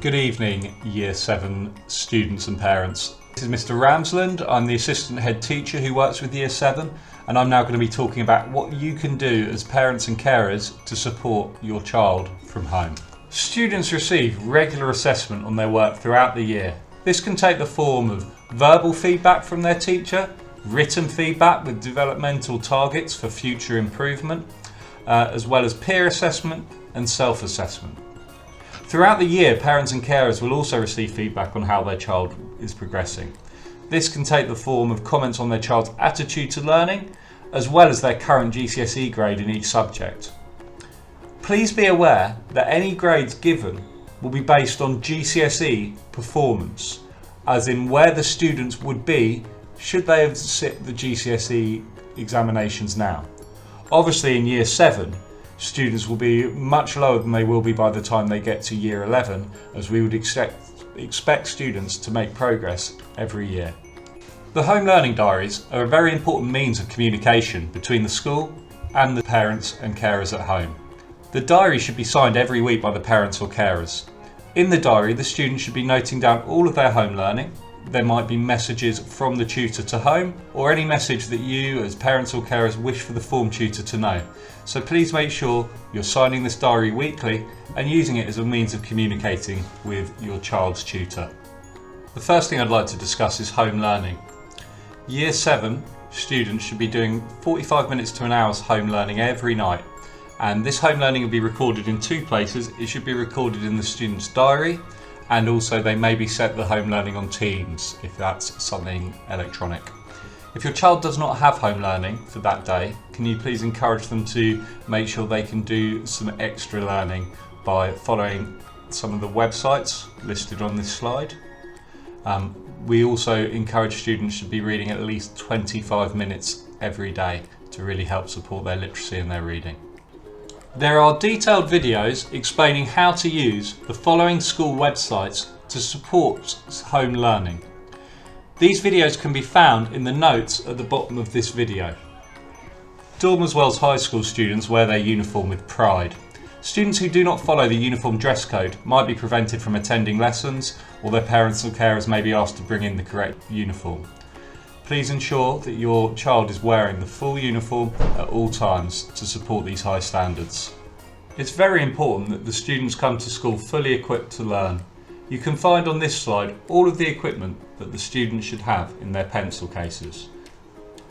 Good evening, Year 7 students and parents. This is Mr. Ramsland. I'm the assistant head teacher who works with Year 7, and I'm now going to be talking about what you can do as parents and carers to support your child from home. Students receive regular assessment on their work throughout the year. This can take the form of verbal feedback from their teacher, written feedback with developmental targets for future improvement, as well as peer assessment and self-assessment. Throughout the year, parents and carers will also receive feedback on how their child is progressing. This can take the form of comments on their child's attitude to learning, as well as their current GCSE grade in each subject. Please be aware that any grades given will be based on GCSE performance, as in where the students would be should they have sit the GCSE examinations now. Obviously in Year 7, students will be much lower than they will be by the time they get to Year 11, as we would expect students to make progress every year. The home learning diaries are a very important means of communication between the school and the parents and carers at home. The diary should be signed every week by the parents or carers. In the diary, the student should be noting down all of their home learning. There might be messages from the tutor to home, or any message that you as parents or carers wish for the form tutor to know. So please make sure you're signing this diary weekly and using it as a means of communicating with your child's tutor. The first thing I'd like to discuss is home learning. Year 7 students should be doing 45 minutes to an hour's home learning every night. And this home learning will be recorded in two places. It should be recorded in the student's diary, and also they may be set the home learning on Teams if that's something electronic. If your child does not have home learning for that day, can you please encourage them to make sure they can do some extra learning by following some of the websites listed on this slide. We also encourage students to be reading at least 25 minutes every day to really help support their literacy and their reading. There are detailed videos explaining how to use the following school websites to support home learning. These videos can be found in the notes at the bottom of this video. Dormers Wells High School students wear their uniform with pride. Students who do not follow the uniform dress code might be prevented from attending lessons, or their parents or carers may be asked to bring in the correct uniform. Please ensure that your child is wearing the full uniform at all times to support these high standards. It's very important that the students come to school fully equipped to learn. You can find on this slide all of the equipment that the students should have in their pencil cases.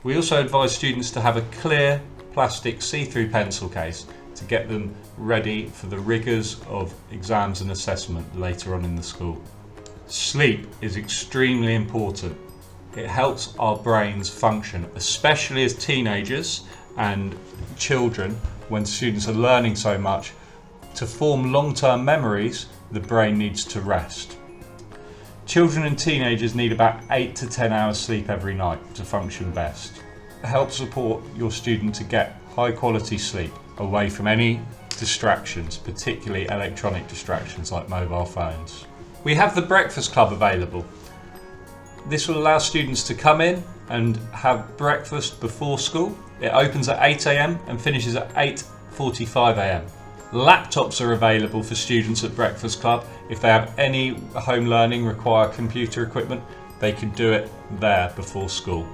We also advise students to have a clear plastic see-through pencil case to get them ready for the rigours of exams and assessment later on in the school. Sleep is extremely important. It helps our brains function, especially as teenagers and children. When students are learning so much, to form long-term memories, the brain needs to rest. Children and teenagers need about 8 to 10 hours sleep every night to function best. Help support your student to get high quality sleep away from any distractions, particularly electronic distractions like mobile phones. We have the Breakfast Club available. This will allow students to come in and have breakfast before school. It opens at 8 AM and finishes at 8:45 AM. Laptops are available for students at Breakfast Club. If they have any home learning require computer equipment, they can do it there before school.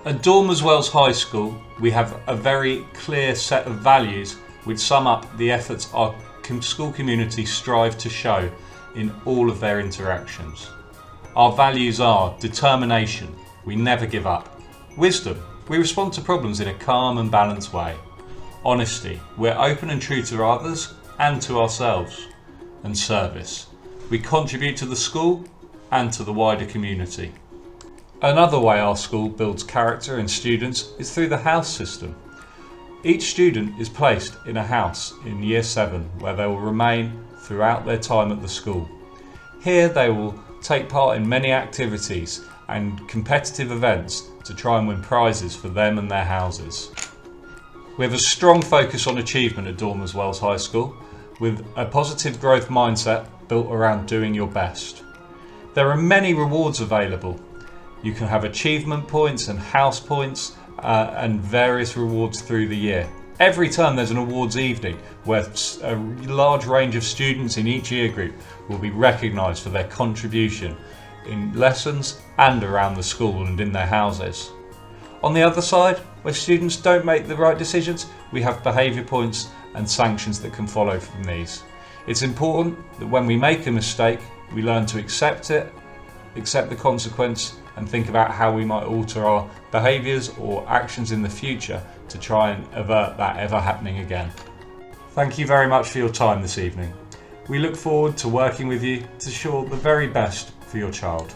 At Dormers Wells High School, we have a very clear set of values which sum up the efforts our school community strive to show in all of their interactions. Our values are determination, we never give up. Wisdom, we respond to problems in a calm and balanced way. Honesty, we're open and true to others and to ourselves. And service, we contribute to the school and to the wider community. Another way our school builds character in students is through the house system. Each student is placed in a house in Year 7 where they will remain throughout their time at the school. Here they will take part in many activities and competitive events to try and win prizes for them and their houses. We have a strong focus on achievement at Dormers Wells High School, with a positive growth mindset built around doing your best. There are many rewards available. You can have achievement points and house points and various rewards through the year. Every term there's an awards evening where a large range of students in each year group will be recognised for their contribution in lessons and around the school and in their houses. On the other side, where students don't make the right decisions, we have behaviour points and sanctions that can follow from these. It's important that when we make a mistake, we learn to accept it, accept the consequence, and think about how we might alter our behaviours or actions in the future to try and avert that ever happening again. Thank you very much for your time this evening. We look forward to working with you to ensure the very best for your child.